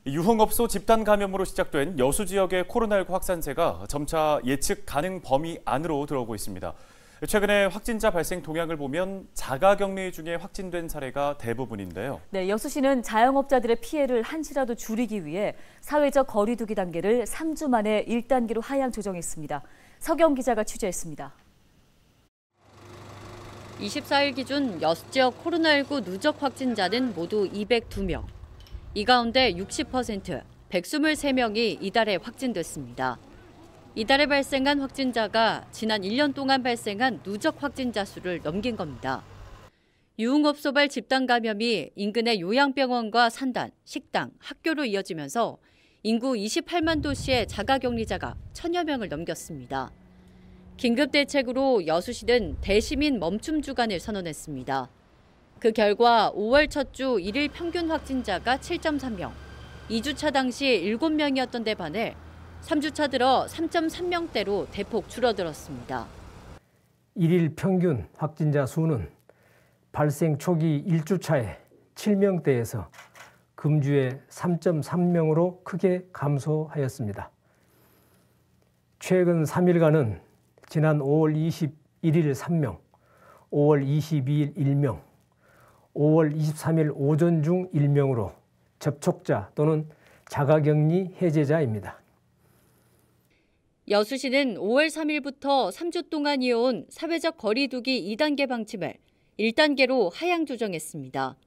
유흥업소 집단 감염으로 시작된 여수 지역의 코로나19 확산세가 점차 예측 가능 범위 안으로 들어오고 있습니다. 최근에 확진자 발생 동향을 보면 자가격리 중에 확진된 사례가 대부분인데요. 네, 여수시는 자영업자들의 피해를 한시라도 줄이기 위해 사회적 거리 두기 단계를 3주 만에 1단계로 하향 조정했습니다. 서경 기자가 취재했습니다. 24일 기준 여수 지역 코로나19 누적 확진자는 모두 202명. 이 가운데 60%, 123명이 이달에 확진됐습니다. 이달에 발생한 확진자가 지난 1년 동안 발생한 누적 확진자 수를 넘긴 겁니다. 유흥업소발 집단 감염이 인근의 요양병원과 산단, 식당, 학교로 이어지면서 인구 28만 도시의 자가격리자가 1000여 명을 넘겼습니다. 긴급 대책으로 여수시는 대시민 멈춤 주간을 선언했습니다. 그 결과 5월 첫 주 1일 평균 확진자가 7.3명, 2주차 당시 7명이었던 데 반해 3주차 들어 3.3명대로 대폭 줄어들었습니다. 1일 평균 확진자 수는 발생 초기 1주차에 7명대에서 금주에 3.3명으로 크게 감소하였습니다. 최근 3일간은 지난 5월 21일 3명, 5월 22일 1명, 5월 23일 오전 중 1명으로 접촉자 또는 자가격리 해제자입니다. 여수시는 5월 3일부터 3주 동안 이어온 사회적 거리 두기 2단계 방침을 1단계로 하향 조정했습니다.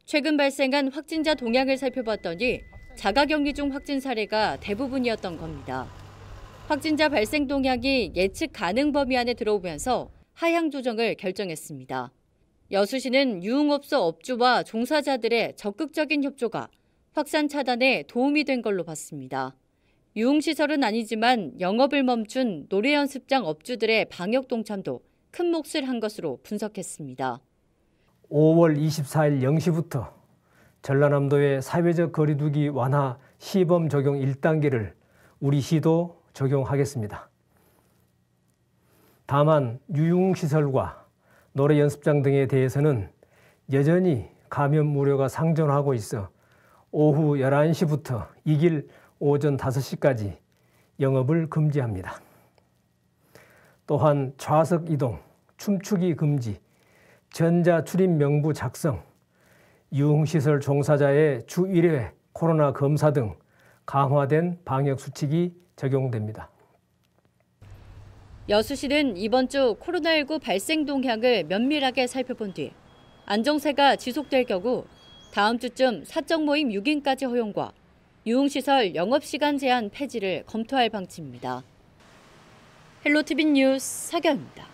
최근 발생한 확진자 동향을 살펴봤더니 자가격리 중 확진 사례가 대부분이었던 겁니다. 확진자 발생 동향이 예측 가능 범위 안에 들어오면서 하향 조정을 결정했습니다. 여수시는 유흥업소 업주와 종사자들의 적극적인 협조가 확산 차단에 도움이 된 걸로 봤습니다. 유흥시설은 아니지만 영업을 멈춘 노래연습장 업주들의 방역 동참도 큰 몫을 한 것으로 분석했습니다. 5월 24일 0시부터 전라남도의 사회적 거리두기 완화 시범 적용 1단계를 우리 시도 적용하겠습니다. 다만 유흥시설과 노래연습장 등에 대해서는 여전히 감염 우려가 상존하고 있어 오후 11시부터 이길 오전 5시까지 영업을 금지합니다. 또한 좌석 이동, 춤추기 금지, 전자출입 명부 작성, 유흥시설 종사자의 주 1회 코로나 검사 등 강화된 방역수칙이 적용됩니다. 여수시는 이번 주 코로나19 발생 동향을 면밀하게 살펴본 뒤 안정세가 지속될 경우 다음 주쯤 사적 모임 6인까지 허용과 유흥시설 영업시간 제한 폐지를 검토할 방침입니다. 헬로티비 뉴스 서경입니다.